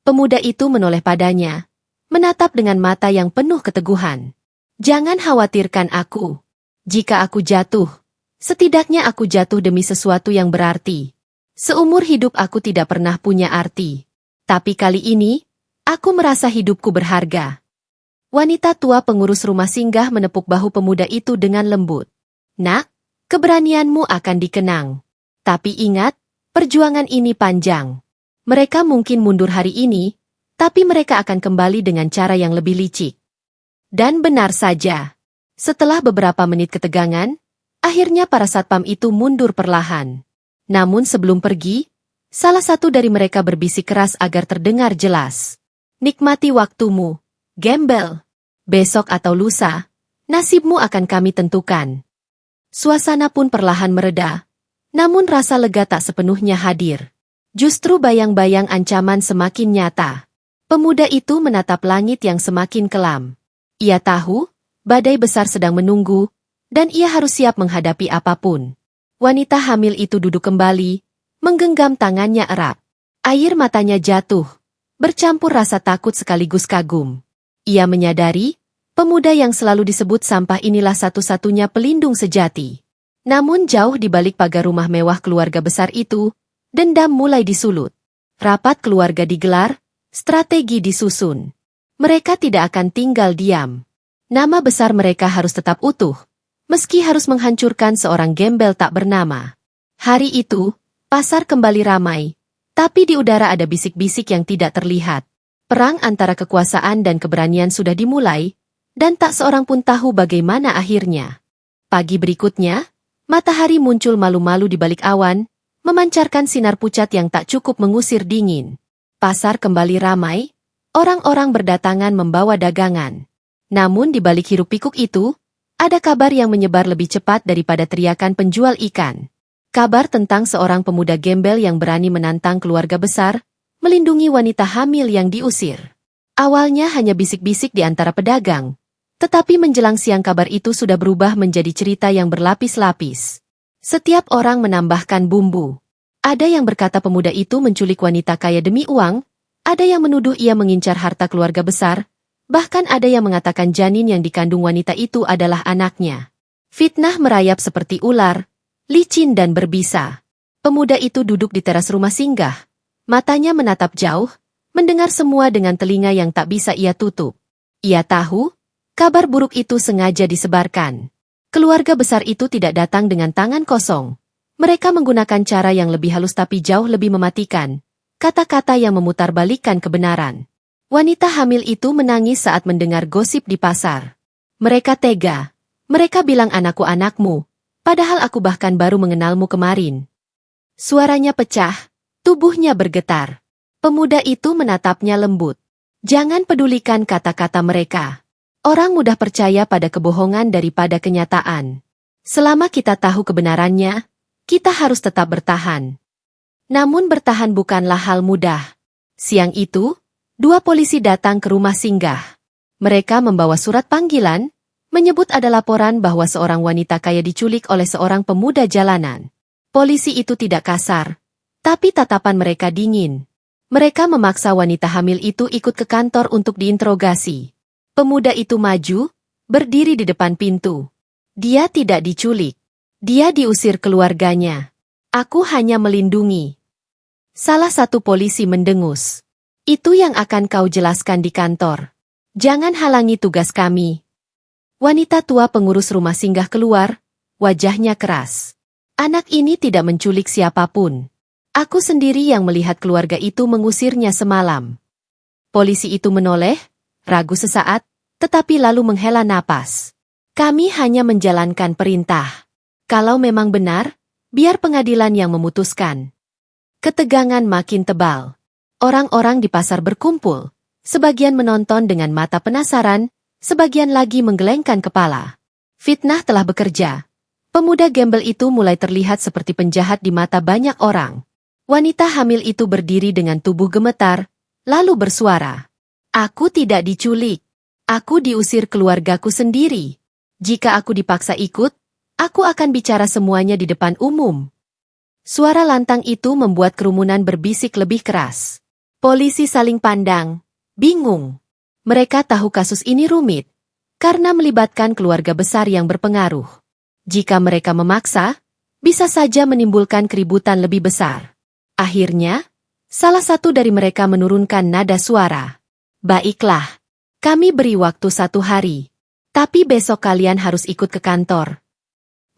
Pemuda itu menoleh padanya, menatap dengan mata yang penuh keteguhan. Jangan khawatirkan aku. Jika aku jatuh, setidaknya aku jatuh demi sesuatu yang berarti. Seumur hidup aku tidak pernah punya arti. Tapi kali ini, aku merasa hidupku berharga. Wanita tua pengurus rumah singgah menepuk bahu pemuda itu dengan lembut. Nak, keberanianmu akan dikenang. Tapi ingat, perjuangan ini panjang. Mereka mungkin mundur hari ini, tapi mereka akan kembali dengan cara yang lebih licik. Dan benar saja. Setelah beberapa menit ketegangan, akhirnya para satpam itu mundur perlahan. Namun sebelum pergi, salah satu dari mereka berbisik keras agar terdengar jelas. Nikmati waktumu, gembel. Besok atau lusa, nasibmu akan kami tentukan. Suasana pun perlahan mereda, namun rasa lega tak sepenuhnya hadir. Justru bayang-bayang ancaman semakin nyata. Pemuda itu menatap langit yang semakin kelam. Ia tahu, badai besar sedang menunggu, dan ia harus siap menghadapi apapun. Wanita hamil itu duduk kembali, menggenggam tangannya erat. Air matanya jatuh, bercampur rasa takut sekaligus kagum. Ia menyadari, pemuda yang selalu disebut sampah inilah satu-satunya pelindung sejati. Namun jauh di balik pagar rumah mewah keluarga besar itu, dendam mulai disulut. Rapat keluarga digelar, strategi disusun. Mereka tidak akan tinggal diam. Nama besar mereka harus tetap utuh, meski harus menghancurkan seorang gembel tak bernama. Hari itu, pasar kembali ramai, tapi di udara ada bisik-bisik yang tidak terlihat. Perang antara kekuasaan dan keberanian sudah dimulai, dan tak seorang pun tahu bagaimana akhirnya. Pagi berikutnya, matahari muncul malu-malu di balik awan, memancarkan sinar pucat yang tak cukup mengusir dingin. Pasar kembali ramai, orang-orang berdatangan membawa dagangan. Namun di balik hiruk-pikuk itu, ada kabar yang menyebar lebih cepat daripada teriakan penjual ikan. Kabar tentang seorang pemuda gembel yang berani menantang keluarga besar, melindungi wanita hamil yang diusir. Awalnya hanya bisik-bisik di antara pedagang, tetapi menjelang siang kabar itu sudah berubah menjadi cerita yang berlapis-lapis. Setiap orang menambahkan bumbu. Ada yang berkata pemuda itu menculik wanita kaya demi uang, ada yang menuduh ia mengincar harta keluarga besar, bahkan ada yang mengatakan janin yang dikandung wanita itu adalah anaknya. Fitnah merayap seperti ular, licin dan berbisa. Pemuda itu duduk di teras rumah singgah. Matanya menatap jauh, mendengar semua dengan telinga yang tak bisa ia tutup. Ia tahu, kabar buruk itu sengaja disebarkan. Keluarga besar itu tidak datang dengan tangan kosong. Mereka menggunakan cara yang lebih halus tapi jauh lebih mematikan. Kata-kata yang memutarbalikkan kebenaran. Wanita hamil itu menangis saat mendengar gosip di pasar. Mereka tega. Mereka bilang anakku anakmu, padahal aku bahkan baru mengenalmu kemarin. Suaranya pecah, tubuhnya bergetar. Pemuda itu menatapnya lembut. Jangan pedulikan kata-kata mereka. Orang mudah percaya pada kebohongan daripada kenyataan. Selama kita tahu kebenarannya, kita harus tetap bertahan. Namun bertahan bukanlah hal mudah. Siang itu, 2 polisi datang ke rumah singgah. Mereka membawa surat panggilan, menyebut ada laporan bahwa seorang wanita kaya diculik oleh seorang pemuda jalanan. Polisi itu tidak kasar, tapi tatapan mereka dingin. Mereka memaksa wanita hamil itu ikut ke kantor untuk diinterogasi. Pemuda itu maju, berdiri di depan pintu. Dia tidak diculik. Dia diusir keluarganya. Aku hanya melindungi. Salah satu polisi mendengus. Itu yang akan kau jelaskan di kantor. Jangan halangi tugas kami. Wanita tua pengurus rumah singgah keluar, wajahnya keras. Anak ini tidak menculik siapapun. Aku sendiri yang melihat keluarga itu mengusirnya semalam. Polisi itu menoleh, ragu sesaat, tetapi lalu menghela napas. Kami hanya menjalankan perintah. Kalau memang benar, biar pengadilan yang memutuskan. Ketegangan makin tebal. Orang-orang di pasar berkumpul. Sebagian menonton dengan mata penasaran, sebagian lagi menggelengkan kepala. Fitnah telah bekerja. Pemuda gembel itu mulai terlihat seperti penjahat di mata banyak orang. Wanita hamil itu berdiri dengan tubuh gemetar, lalu bersuara. Aku tidak diculik. Aku diusir keluargaku sendiri. Jika aku dipaksa ikut, aku akan bicara semuanya di depan umum. Suara lantang itu membuat kerumunan berbisik lebih keras. Polisi saling pandang, bingung. Mereka tahu kasus ini rumit, karena melibatkan keluarga besar yang berpengaruh. Jika mereka memaksa, bisa saja menimbulkan keributan lebih besar. Akhirnya, salah satu dari mereka menurunkan nada suara. Baiklah, kami beri waktu 1 hari. Tapi besok kalian harus ikut ke kantor.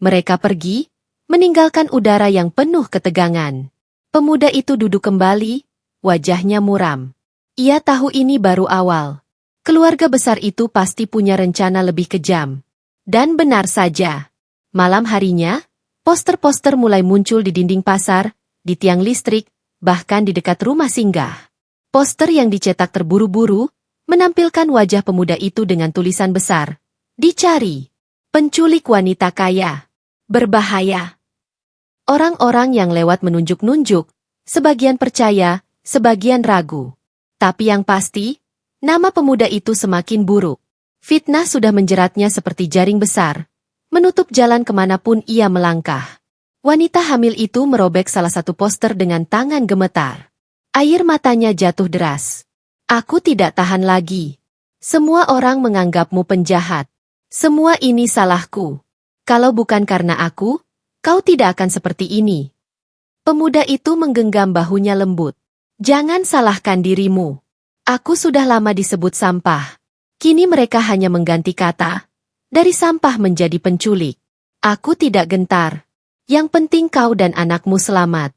Mereka pergi, meninggalkan udara yang penuh ketegangan. Pemuda itu duduk kembali, wajahnya muram. Ia tahu ini baru awal. Keluarga besar itu pasti punya rencana lebih kejam. Dan benar saja. Malam harinya, poster-poster mulai muncul di dinding pasar, di tiang listrik, bahkan di dekat rumah singgah. Poster yang dicetak terburu-buru, menampilkan wajah pemuda itu dengan tulisan besar. Dicari. Penculik wanita kaya. Berbahaya. Orang-orang yang lewat menunjuk-nunjuk, sebagian percaya, sebagian ragu. Tapi yang pasti, nama pemuda itu semakin buruk. Fitnah sudah menjeratnya seperti jaring besar, menutup jalan kemanapun ia melangkah. Wanita hamil itu merobek salah satu poster dengan tangan gemetar. Air matanya jatuh deras. Aku tidak tahan lagi. Semua orang menganggapmu penjahat. Semua ini salahku. Kalau bukan karena aku, kau tidak akan seperti ini. Pemuda itu menggenggam bahunya lembut. Jangan salahkan dirimu. Aku sudah lama disebut sampah. Kini mereka hanya mengganti kata. Dari sampah menjadi penculik. Aku tidak gentar. Yang penting kau dan anakmu selamat.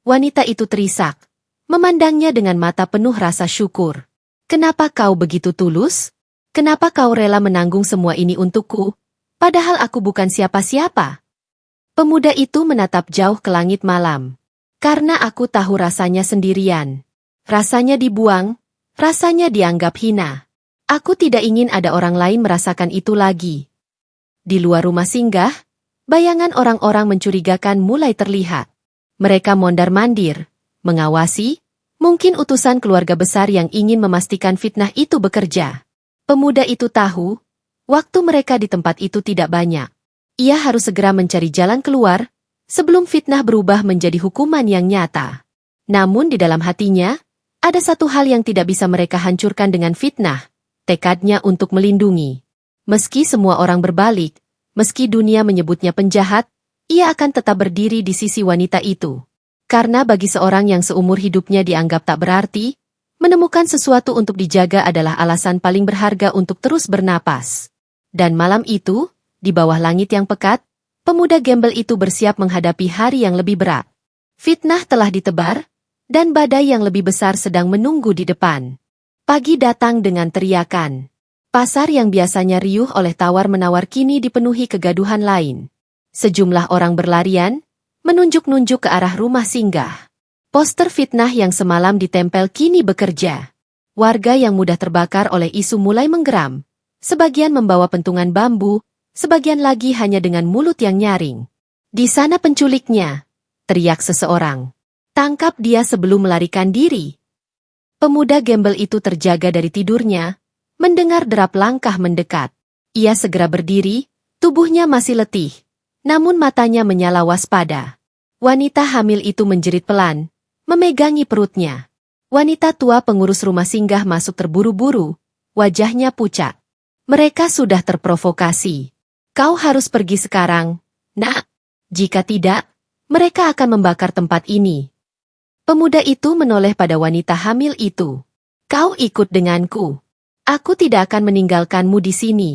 Wanita itu terisak. Memandangnya dengan mata penuh rasa syukur. Kenapa kau begitu tulus? Kenapa kau rela menanggung semua ini untukku? Padahal aku bukan siapa-siapa. Pemuda itu menatap jauh ke langit malam. Karena aku tahu rasanya sendirian. Rasanya dibuang, rasanya dianggap hina. Aku tidak ingin ada orang lain merasakan itu lagi. Di luar rumah singgah, bayangan orang-orang mencurigakan mulai terlihat. Mereka mondar-mandir, mengawasi, mungkin utusan keluarga besar yang ingin memastikan fitnah itu bekerja. Pemuda itu tahu, waktu mereka di tempat itu tidak banyak. Ia harus segera mencari jalan keluar, sebelum fitnah berubah menjadi hukuman yang nyata. Namun di dalam hatinya, ada satu hal yang tidak bisa mereka hancurkan dengan fitnah, tekadnya untuk melindungi. Meski semua orang berbalik, meski dunia menyebutnya penjahat, ia akan tetap berdiri di sisi wanita itu. Karena bagi seorang yang seumur hidupnya dianggap tak berarti, menemukan sesuatu untuk dijaga adalah alasan paling berharga untuk terus bernapas. Dan malam itu, di bawah langit yang pekat, pemuda gembel itu bersiap menghadapi hari yang lebih berat. Fitnah telah ditebar, dan badai yang lebih besar sedang menunggu di depan. Pagi datang dengan teriakan. Pasar yang biasanya riuh oleh tawar-menawar kini dipenuhi kegaduhan lain. Sejumlah orang berlarian, menunjuk-nunjuk ke arah rumah singgah. Poster fitnah yang semalam ditempel kini bekerja. Warga yang mudah terbakar oleh isu mulai menggeram. Sebagian membawa pentungan bambu, sebagian lagi hanya dengan mulut yang nyaring. "Di sana penculiknya!" teriak seseorang. "Tangkap dia sebelum melarikan diri." Pemuda gembel itu terjaga dari tidurnya, mendengar derap langkah mendekat. Ia segera berdiri, tubuhnya masih letih, namun matanya menyala waspada. Wanita hamil itu menjerit pelan, memegangi perutnya. Wanita tua pengurus rumah singgah masuk terburu-buru, wajahnya pucat. Mereka sudah terprovokasi. "Kau harus pergi sekarang, Nak. Jika tidak, mereka akan membakar tempat ini." Pemuda itu menoleh pada wanita hamil itu. "Kau ikut denganku. Aku tidak akan meninggalkanmu di sini."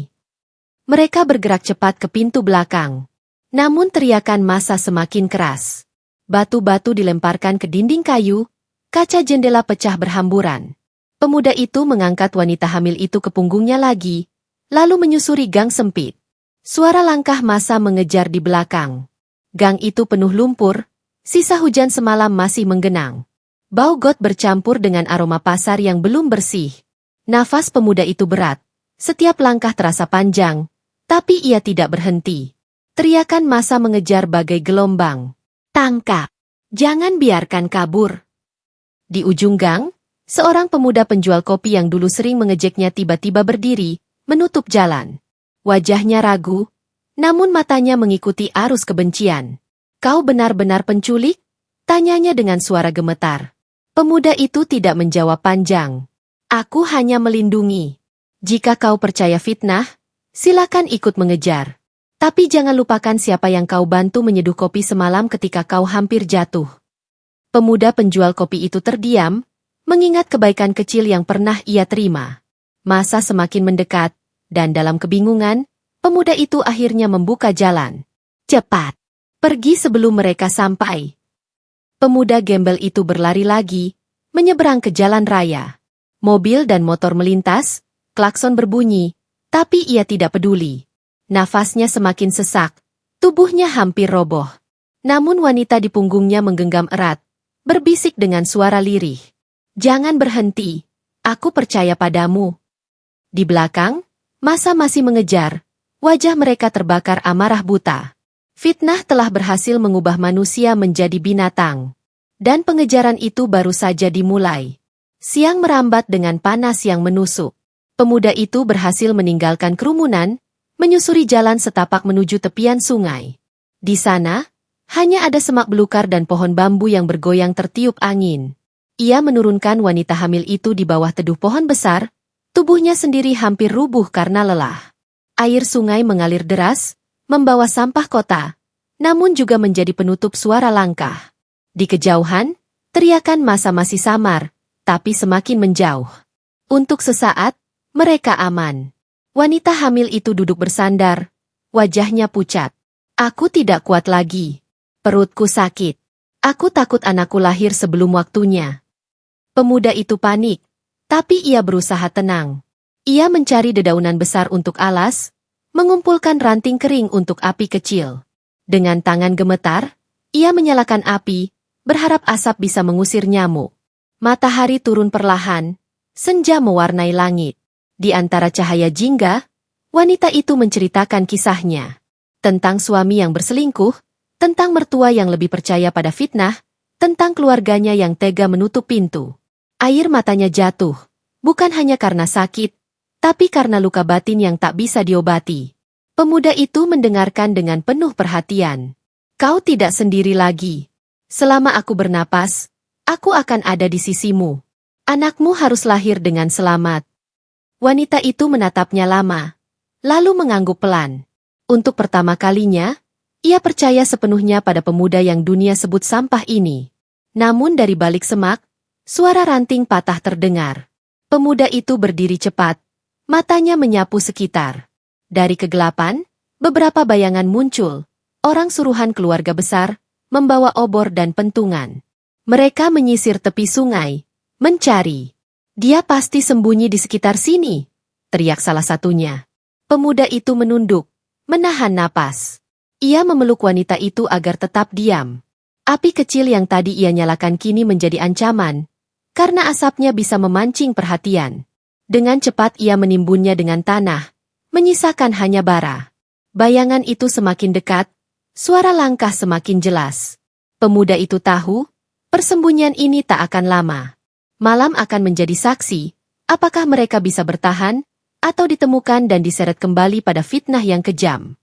Mereka bergerak cepat ke pintu belakang. Namun teriakan massa semakin keras. Batu-batu dilemparkan ke dinding kayu, kaca jendela pecah berhamburan. Pemuda itu mengangkat wanita hamil itu ke punggungnya lagi, lalu menyusuri gang sempit. Suara langkah massa mengejar di belakang. Gang itu penuh lumpur, sisa hujan semalam masih menggenang. Bau got bercampur dengan aroma pasar yang belum bersih. Nafas pemuda itu berat. Setiap langkah terasa panjang, tapi ia tidak berhenti. Teriakan massa mengejar bagai gelombang. "Tangkap! Jangan biarkan kabur!" Di ujung gang, seorang pemuda penjual kopi yang dulu sering mengejeknya tiba-tiba berdiri, menutup jalan. Wajahnya ragu, namun matanya mengikuti arus kebencian. "Kau benar-benar penculik?" tanyanya dengan suara gemetar. Pemuda itu tidak menjawab panjang. "Aku hanya melindungi. Jika kau percaya fitnah, silakan ikut mengejar. Tapi jangan lupakan siapa yang kau bantu menyeduh kopi semalam ketika kau hampir jatuh." Pemuda penjual kopi itu terdiam, mengingat kebaikan kecil yang pernah ia terima. Massa semakin mendekat, dan dalam kebingungan, pemuda itu akhirnya membuka jalan. "Cepat! Pergi sebelum mereka sampai." Pemuda gembel itu berlari lagi, menyeberang ke jalan raya. Mobil dan motor melintas, klakson berbunyi, tapi ia tidak peduli. Nafasnya semakin sesak, tubuhnya hampir roboh. Namun wanita di punggungnya menggenggam erat, berbisik dengan suara lirih. "Jangan berhenti, aku percaya padamu." Di belakang, massa masih mengejar, wajah mereka terbakar amarah buta. Fitnah telah berhasil mengubah manusia menjadi binatang. Dan pengejaran itu baru saja dimulai. Siang merambat dengan panas yang menusuk. Pemuda itu berhasil meninggalkan kerumunan, menyusuri jalan setapak menuju tepian sungai. Di sana, hanya ada semak belukar dan pohon bambu yang bergoyang tertiup angin. Ia menurunkan wanita hamil itu di bawah teduh pohon besar, tubuhnya sendiri hampir rubuh karena lelah. Air sungai mengalir deras, membawa sampah kota, namun juga menjadi penutup suara langkah. Di kejauhan, teriakan massa masih samar, tapi semakin menjauh. Untuk sesaat, mereka aman. Wanita hamil itu duduk bersandar, wajahnya pucat. "Aku tidak kuat lagi. Perutku sakit. Aku takut anakku lahir sebelum waktunya." Pemuda itu panik, tapi ia berusaha tenang. Ia mencari dedaunan besar untuk alas, mengumpulkan ranting kering untuk api kecil. Dengan tangan gemetar, ia menyalakan api, berharap asap bisa mengusir nyamuk. Matahari turun perlahan, senja mewarnai langit. Di antara cahaya jingga, wanita itu menceritakan kisahnya. Tentang suami yang berselingkuh, tentang mertua yang lebih percaya pada fitnah, tentang keluarganya yang tega menutup pintu. Air matanya jatuh, bukan hanya karena sakit, tapi karena luka batin yang tak bisa diobati. Pemuda itu mendengarkan dengan penuh perhatian. "Kau tidak sendiri lagi. Selama aku bernapas, aku akan ada di sisimu. Anakmu harus lahir dengan selamat." Wanita itu menatapnya lama, lalu mengangguk pelan. Untuk pertama kalinya, Ia percaya sepenuhnya pada pemuda yang dunia sebut sampah ini. Namun dari balik semak, suara ranting patah terdengar. Pemuda itu berdiri cepat, matanya menyapu sekitar. Dari kegelapan, beberapa bayangan muncul, orang suruhan keluarga besar, membawa obor dan pentungan. Mereka menyisir tepi sungai, mencari. Dia pasti sembunyi di sekitar sini, teriak salah satunya. Pemuda itu menunduk, menahan napas. Ia memeluk wanita itu agar tetap diam. Api kecil yang tadi ia nyalakan kini menjadi ancaman, karena asapnya bisa memancing perhatian. Dengan cepat ia menimbunnya dengan tanah, menyisakan hanya bara. Bayangan itu semakin dekat, suara langkah semakin jelas. Pemuda itu tahu, persembunyian ini tak akan lama. Malam akan menjadi saksi, apakah mereka bisa bertahan, atau ditemukan dan diseret kembali pada fitnah yang kejam.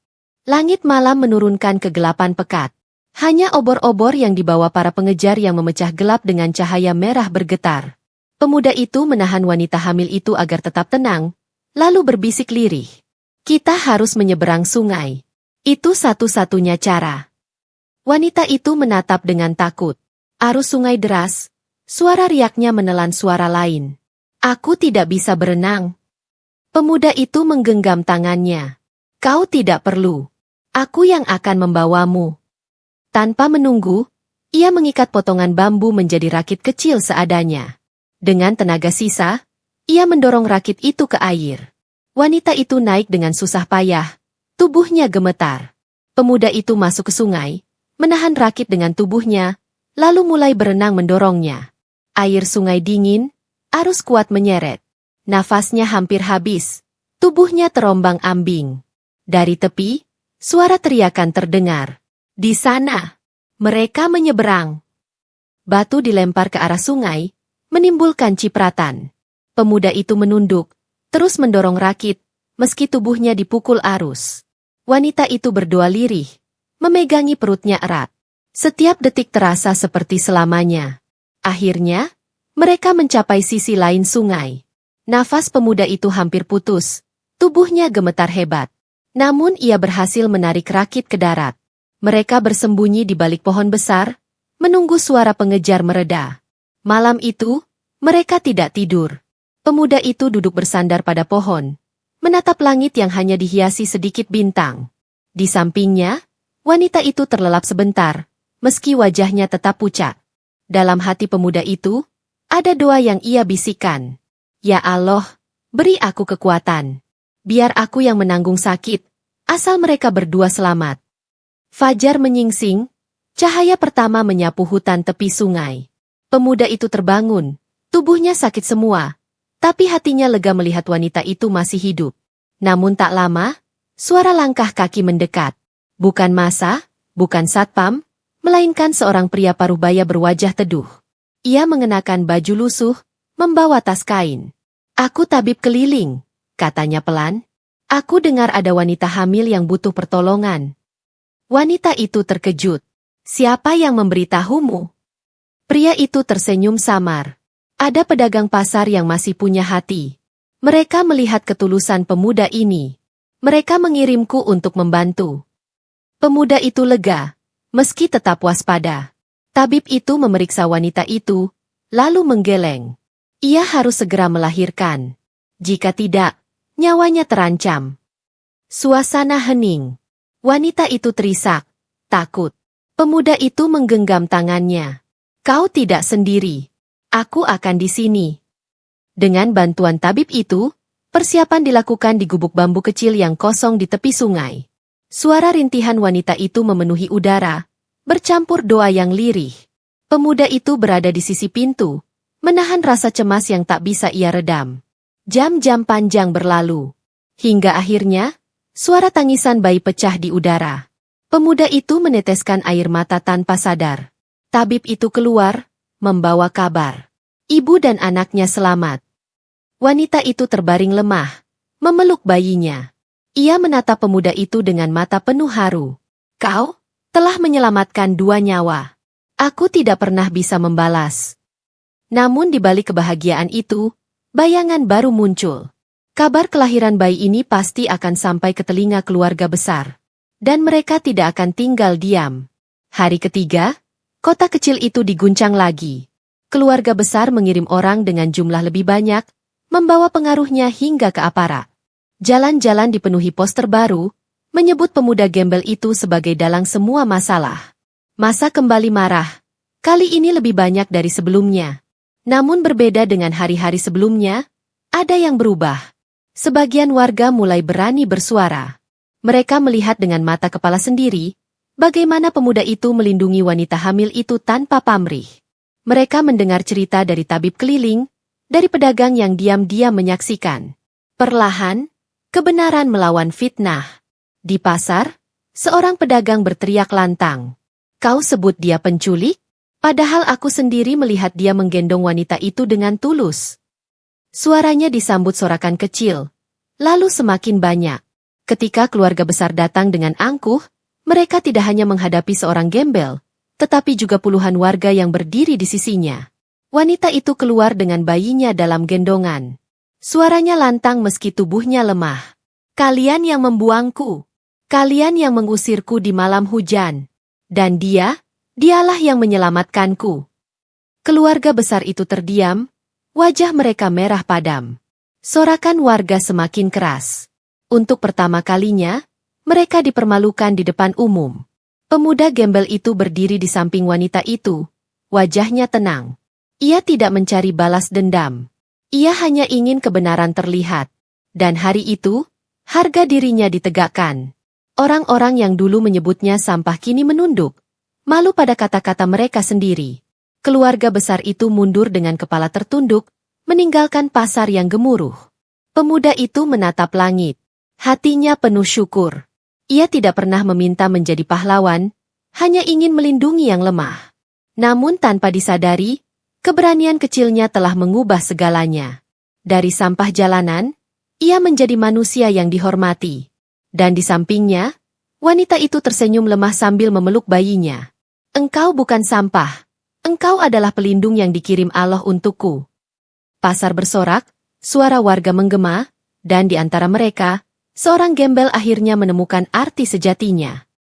Langit malam menurunkan kegelapan pekat. Hanya obor-obor yang dibawa para pengejar yang memecah gelap dengan cahaya merah bergetar. Pemuda itu menahan wanita hamil itu agar tetap tenang, lalu berbisik lirih. Kita harus menyeberang sungai. Itu satu-satunya cara. Wanita itu menatap dengan takut. Arus sungai deras, suara riaknya menelan suara lain. Aku tidak bisa berenang. Pemuda itu menggenggam tangannya. Kau tidak perlu. Aku yang akan membawamu. Tanpa menunggu, ia mengikat potongan bambu menjadi rakit kecil seadanya. Dengan tenaga sisa, ia mendorong rakit itu ke air. Wanita itu naik dengan susah payah, tubuhnya gemetar. Pemuda itu masuk ke sungai, menahan rakit dengan tubuhnya, lalu mulai berenang mendorongnya. Air sungai dingin, arus kuat menyeret. Nafasnya hampir habis, tubuhnya terombang-ambing. Dari tepi, suara teriakan terdengar. Di sana, mereka menyeberang. Batu dilempar ke arah sungai, menimbulkan cipratan. Pemuda itu menunduk, terus mendorong rakit, meski tubuhnya dipukul arus. Wanita itu berdoa lirih, memegangi perutnya erat. Setiap detik terasa seperti selamanya. Akhirnya, mereka mencapai sisi lain sungai. Nafas pemuda itu hampir putus, tubuhnya gemetar hebat. Namun ia berhasil menarik rakit ke darat. Mereka bersembunyi di balik pohon besar, menunggu suara pengejar mereda. Malam itu, mereka tidak tidur. Pemuda itu duduk bersandar pada pohon, menatap langit yang hanya dihiasi sedikit bintang. Di sampingnya, wanita itu terlelap sebentar, meski wajahnya tetap pucat. Dalam hati pemuda itu, ada doa yang ia bisikkan. Ya Allah, beri aku kekuatan. Biar aku yang menanggung sakit, asal mereka berdua selamat. Fajar menyingsing, cahaya pertama menyapu hutan tepi sungai. Pemuda itu terbangun, tubuhnya sakit semua, tapi hatinya lega melihat wanita itu masih hidup. Namun tak lama, suara langkah kaki mendekat. Bukan massa, bukan satpam, melainkan seorang pria parubaya berwajah teduh. Ia mengenakan baju lusuh, membawa tas kain. Aku tabib keliling, katanya pelan. Aku dengar ada wanita hamil yang butuh pertolongan. Wanita itu terkejut. Siapa yang memberitahumu? Pria itu tersenyum samar. Ada pedagang pasar yang masih punya hati. Mereka melihat ketulusan pemuda ini. Mereka mengirimku untuk membantu. Pemuda itu lega, meski tetap waspada. Tabib itu memeriksa wanita itu, lalu menggeleng. Ia harus segera melahirkan. Jika tidak, nyawanya terancam. Suasana hening. Wanita itu terisak, takut. Pemuda itu menggenggam tangannya. Kau tidak sendiri. Aku akan di sini. Dengan bantuan tabib itu, persiapan dilakukan di gubuk bambu kecil yang kosong di tepi sungai. Suara rintihan wanita itu memenuhi udara, bercampur doa yang lirih. Pemuda itu berada di sisi pintu, menahan rasa cemas yang tak bisa ia redam. Jam-jam panjang berlalu. Hingga akhirnya, suara tangisan bayi pecah di udara. Pemuda itu meneteskan air mata tanpa sadar. Tabib itu keluar, membawa kabar. Ibu dan anaknya selamat. Wanita itu terbaring lemah, memeluk bayinya. Ia menatap pemuda itu dengan mata penuh haru. Kau telah menyelamatkan 2 nyawa. Aku tidak pernah bisa membalas. Namun di balik kebahagiaan itu, bayangan baru muncul. Kabar kelahiran bayi ini pasti akan sampai ke telinga keluarga besar. Dan mereka tidak akan tinggal diam. Hari ketiga, kota kecil itu diguncang lagi. Keluarga besar mengirim orang dengan jumlah lebih banyak, membawa pengaruhnya hingga ke aparat. Jalan-jalan dipenuhi poster baru, menyebut pemuda gembel itu sebagai dalang semua masalah. Masa kembali marah. Kali ini lebih banyak dari sebelumnya. Namun berbeda dengan hari-hari sebelumnya, ada yang berubah. Sebagian warga mulai berani bersuara. Mereka melihat dengan mata kepala sendiri, bagaimana pemuda itu melindungi wanita hamil itu tanpa pamrih. Mereka mendengar cerita dari tabib keliling, dari pedagang yang diam-diam menyaksikan. Perlahan, kebenaran melawan fitnah. Di pasar, seorang pedagang berteriak lantang. Kau sebut dia penculik? Padahal aku sendiri melihat dia menggendong wanita itu dengan tulus. Suaranya disambut sorakan kecil, lalu semakin banyak. Ketika keluarga besar datang dengan angkuh, mereka tidak hanya menghadapi seorang gembel, tetapi juga puluhan warga yang berdiri di sisinya. Wanita itu keluar dengan bayinya dalam gendongan. Suaranya lantang meski tubuhnya lemah. Kalian yang membuangku. Kalian yang mengusirku di malam hujan. Dan dialah yang menyelamatkanku. Keluarga besar itu terdiam, wajah mereka merah padam. Sorakan warga semakin keras. Untuk pertama kalinya, mereka dipermalukan di depan umum. Pemuda gembel itu berdiri di samping wanita itu. Wajahnya tenang. Ia tidak mencari balas dendam. Ia hanya ingin kebenaran terlihat. Dan hari itu, harga dirinya ditegakkan. Orang-orang yang dulu menyebutnya sampah kini menunduk. Malu pada kata-kata mereka sendiri. Keluarga besar itu mundur dengan kepala tertunduk, meninggalkan pasar yang gemuruh. Pemuda itu menatap langit. Hatinya penuh syukur. Ia tidak pernah meminta menjadi pahlawan, hanya ingin melindungi yang lemah. Namun tanpa disadari, keberanian kecilnya telah mengubah segalanya. Dari sampah jalanan, ia menjadi manusia yang dihormati. Dan di sampingnya, wanita itu tersenyum lemah sambil memeluk bayinya. Engkau bukan sampah. Engkau adalah pelindung yang dikirim Allah untukku. Pasar bersorak, suara warga menggema, dan di antara mereka, seorang gembel akhirnya menemukan arti sejatinya.